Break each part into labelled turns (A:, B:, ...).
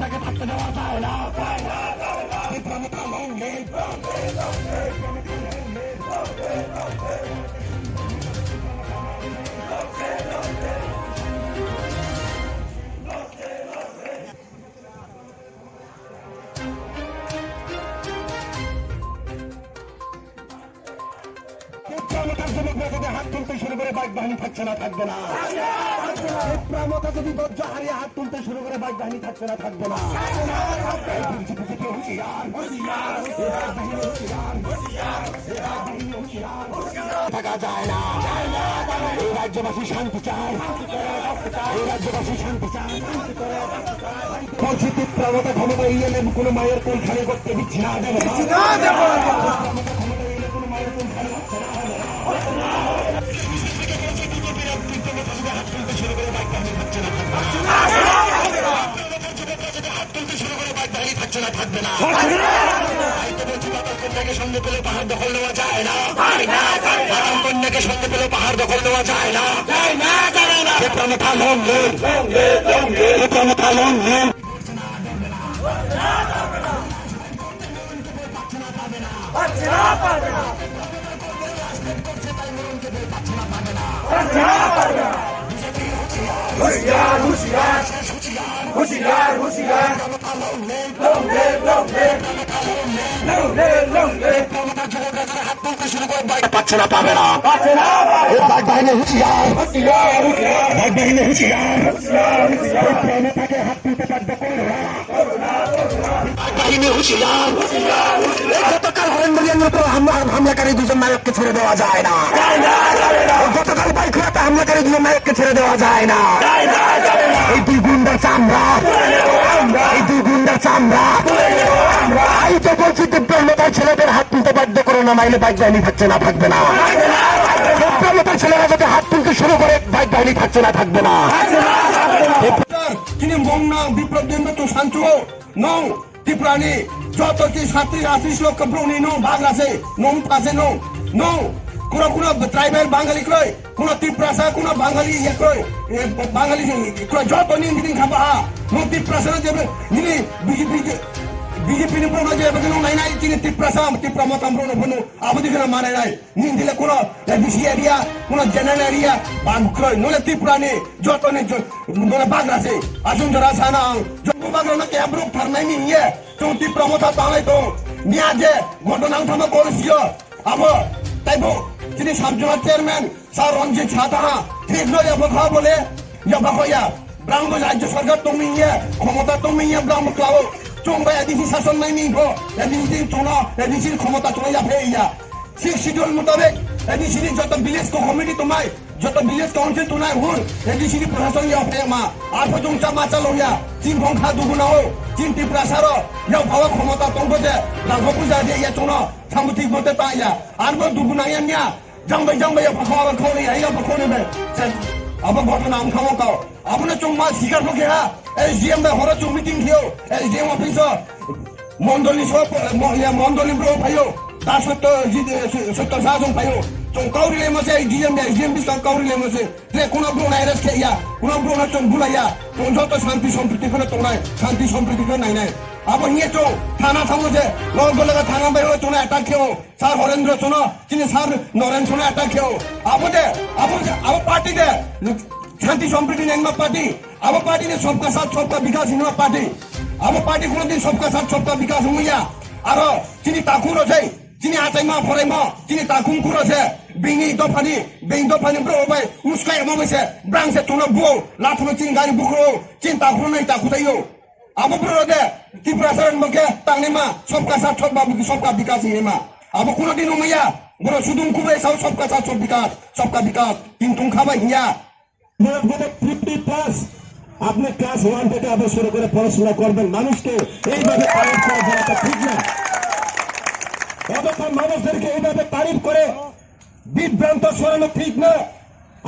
A: প্রমতাকে থাকতে দেওয়া যায় না। প্রমতা লঙ্ঘে হাত তুলতে শুরু করে বাইক বাহিনী থাকছে না, থাকবে না। প্রমতা যদি ধৈর্য হারিয়ে হাত তুলতে শুরু করে বাইক বাহিনী থাকছে না, থাকবে না। থাকা যায় না। এই রাজ্যবাসী শান্তি চায়, এই রাজ্যবাসী শান্তি চায়। পরিস্থিতি প্রমতা ক্ষমতা এলে কোনো মায়ের কোল খালি করতে দিচ্ছি না, দেবো না। কোনো মায়ের কোল খালি হচ্ছে না, হবে না। হাত তুলতে শুরু করে বাইক বাহিনী থাকছে না, থাকবে না। হাত তুলতে শুরু করে বাইক বাহিনী থাকছে না, থাকবে না। কন্যাকে সঙ্গে পেলে পাহাড় দখল নেওয়া যায় না। কন্যাকে সঙ্গে পেলে পাহাড় দখল নেওয়া যায় না। প্রমতা লঙ্ঘে, প্রমতা লঙ্ঘে। হুশিয়ার হুশিয়ার হুশিয়ার হুশিয়ার পাচ্ছে না, পাবে না। বাইক বাহিনী হুশিয়ার, বাইক বাহিনী হুশিয়ার। প্রমতাকে হাত তুলতে বাধ্য করো না। বাহিনী হুশিয়ার। গতকাল হরেন্দ্র হামলাকারী দুজন নায়ককে ছেড়ে দেওয়া যায় না। গতকাল বাইকুড়াতে হামলাকারী দুজন নায়ককে ছেড়ে দেওয়া যায় না। এই দুই গুন্ডার চামড়া, এই দুই গুন্ডার চামড়া। এই তো বলছি প্রমতার ছেলেদের হাত তুলতে বাধ্য করো না, নাইলে বাইক বাহিনী থাকছে না, থাকবে না। প্রমতার ছেলেরা যদি হাত তুলতে শুরু করে বাইক বাহিনী থাকছে না, থাকবে না।
B: তিনি মংনা বিপ্লব তো শান্তু নৌ টিপ্রানি যত কি 37-38 লক্ষ ব্রণী নৌ ভাগ আছে নৌ আছে নৌ নৌ কোন ট্রাইবেল বাঙালি ক্রয় কোন ত্রিপ্রাসা কোন বাঙালি ইয়ে ক্রয় বাঙালি ক্রয় যত নিন খাবা নৌ ত্রিপ্রাসা দেবে নিনি বিজেপি নি ব্রণ যে বেগুন নাই নাই তিনি ত্রিপ্রাসা ত্রিপ্রামতাম ব্রণ ব্রণ আবদি কেন মানে নাই নিন দিলে কোন বিসি এরিয়া কোন জেনারেল এরিয়া বাগ ক্রয় নলে ত্রিপ্রানি যত নি নলে বাগ আছে আসুন জরা সানা জম্মু বাগনা ক্যাম্প ফারনাই নি ইয়ে চৌতি প্রমতা তালাই তো নিয়া যে ঘটনা থামা করেছিও আবো তাইবো তিনি সাবজনা চেয়ারম্যান স্যার রঞ্জিত সাতাহা ঠিক নয় কথা বলে ইয়া ব্রাহ্ম রাজ্য সরকার তুমি ইয়ে ক্ষমতা তুমি ইয়ে ব্রাহ্ম ক্লাব চংবাই এদিছি শাসন নাই নিবো এদিছি চোনা এদিছি ক্ষমতা চলে যাবে ইয়া সিক্স শিডিউল মোতাবেক এদিছি যত ভিলেজ কমিটি তোমায় যত ভিলেজ কাউন্সিল তোমায় হুন এদিছি প্রশাসন ইয়া ফেমা আর পর্যন্ত মাচা লইয়া চিন সংখ্যা দুগুণাও চিন ত্রিপ্রাসার ইয়া ভাবা ক্ষমতা তঙ্গ যে রাঘ পূজা দিয়ে ইয়া চোনা সামুদ্রিক মতে পাইয়া আর দুগুণা ইয়া নিয়া জাংবাই ভাষা খাওয়া ইয়া ভাখনে আবার ঘটনা আম খাওয়া কাও আপনার চুম্মা শিকার পক্ষে SDM হর চুম মিটিং খেয়েও SDM অফিস মন্ডলী সব মন্ডলী ব্রো ভাইও তার সত্য শাসন ভাইও চং কাউরি লেমসে SDM বিস্তার কাউরি লেমসে কোন ব্রো নাই রেস খেয়া কোন ব্রো না চং বুলাইয়া চং যত শান্তি সম্প্রীতি করে তোমরাই শান্তি সম্প্রীতি করে নাই নাই আবার নিয়ে চো থানা থামছে লগা থানা বাইরে চোনা অ্যাটাক খেও স্যার হরেন্দ্র চোনা তিনি স্যার নরেন চোনা অ্যাটাক খেও আবার পার্টি দে শান্তি সম্প্রীতি নেংমা পার্টি আবার পার্টি ने सबका साथ सबका विकास हिंगमा पार्टी আবার পার্টি কোনদিন सबका साथ सबका विकास हुइया আর তিনি তাকুর আছে তিনি আচাইমা ফরাইমা তিনি তাকুম কুরছে বিনি দফানি ব্রো বাই উস্কাই মামছে ব্রাংসে চোনা বউ লাথমে চিন গাড়ি বুকরো চিন তাকুর নাই তাকুতাইও আবার ব্রো দে ত্রিপ্রাসার মকে তাংনিমা सबका साथ सबका विकास हिंगमा আবার কোনদিন উমাইয়া বড় সুদুম কুবে सबका साथ सबका विकास কিন্তু খাবাই হিয়া
A: 50+ আপনি ক্লাস 1 থেকে আবার শুরু করে পড়াশোনা করবেন মানুষকে এইভাবে তারিফ করা যাওয়াটা ঠিক না অবশ্যই মানুষদেরকে এইভাবে তারিফ করে বিভ্রান্ত সরানো ঠিক না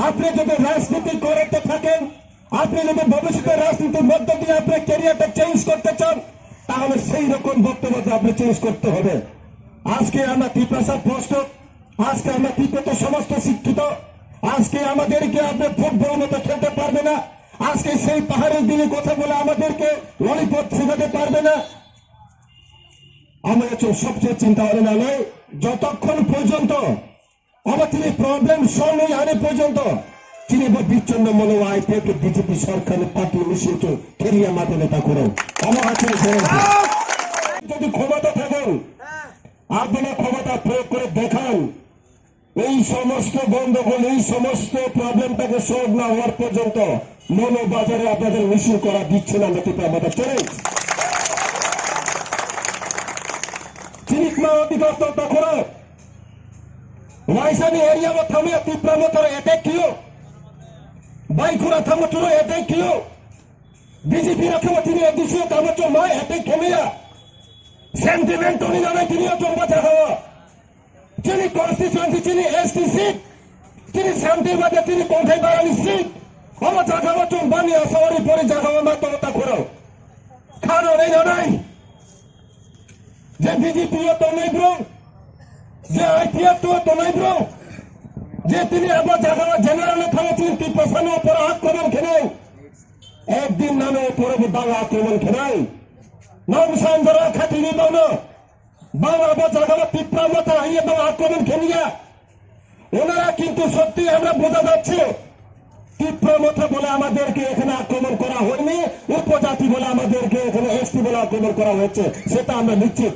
A: আপনি যদি রাজনীতি করতে থাকেন আপনি যদি ভবিষ্যতে রাজনীতির মধ্য দিয়ে আপনার ক্যারিয়ারটা চেঞ্জ করতে চান তাহলে সেই রকম বক্তব্য আপনি চেঞ্জ করতে হবে আজকে আমরা ত্রিপ্রাসাদ প্রস্তুত আজকে আমরা ত্রিপ্রাসাদ সমস্ত শিক্ষিত আজকে আমাদেরকে আপনি ফুটবল মতো খেলতে পারবে না
B: আজকে সেই পাহাড়ের দিনে কথা বলে আমাদেরকে ললিপপ শেখাতে পারবে না। আমার সবচেয়ে চিন্তা ভাবনা নয় যতক্ষণ পর্যন্ত আবার তিনি প্রবলেম সলভ नहीं आने পর্যন্ত তিনি বিচ্ছিন্ন মনোভাব থেকে বিজেপি সরকারের পার্টি মিশ্রিত কেরিয়া মাঠে নেতা করো আমার কাছে যদি ক্ষমতা থাকেন আপনারা ক্ষমতা প্রয়োগ করে দেখান এই সমস্ত গন্ডগোল এই সমস্ত প্রবলেমটাকে সলভ না হওয়ার পর্যন্ত মনোবাজারে আপনাদের মিছিল করা দিচ্ছে না নতুন আমাদের চ্যালেঞ্জ চিনিকমা অধিকর্তা করো राजधानी एरिया में थमे पिपरा में तो अटैक कियो बाइकुरा थमे तो अटैक कियो बीजेपी रखे वो तीन एडिसियो थमे तो मैं अटैक किया सेंटिमेंट तो नहीं ना तीन तो बचा हो तीन कॉन्स्टिट्यूएंसी तीन एसटी सीट तीन शांति बादे तीन कोठे बारानी सीट हम जगह में तो बनी असवारी परी जगह में तो तक करो खानो नहीं जे बीजेपी तो नहीं ब्रो যে আইপিএফ তো নাই ব্রো যে তিনি আবার জায়গা জেনারেল থামেছেন 3% উপর আক্রমণ খেলেন একদিন নামে উপরে বাংলা আক্রমণ খেলেন নাম সান্দরা খাতিনি বানো বাংলা আবার জায়গা 3% মতো আইয়ে বাংলা আক্রমণ খেলিয়া ওনারা কিন্তু সত্যি আমরা বোঝা যাচ্ছে 3% মতো বলে আমাদেরকে এখানে আক্রমণ করা হয়নি উপজাতি বলে আমাদেরকে এখানে এসটি বলে আক্রমণ করা হয়েছে সেটা আমরা নিশ্চিত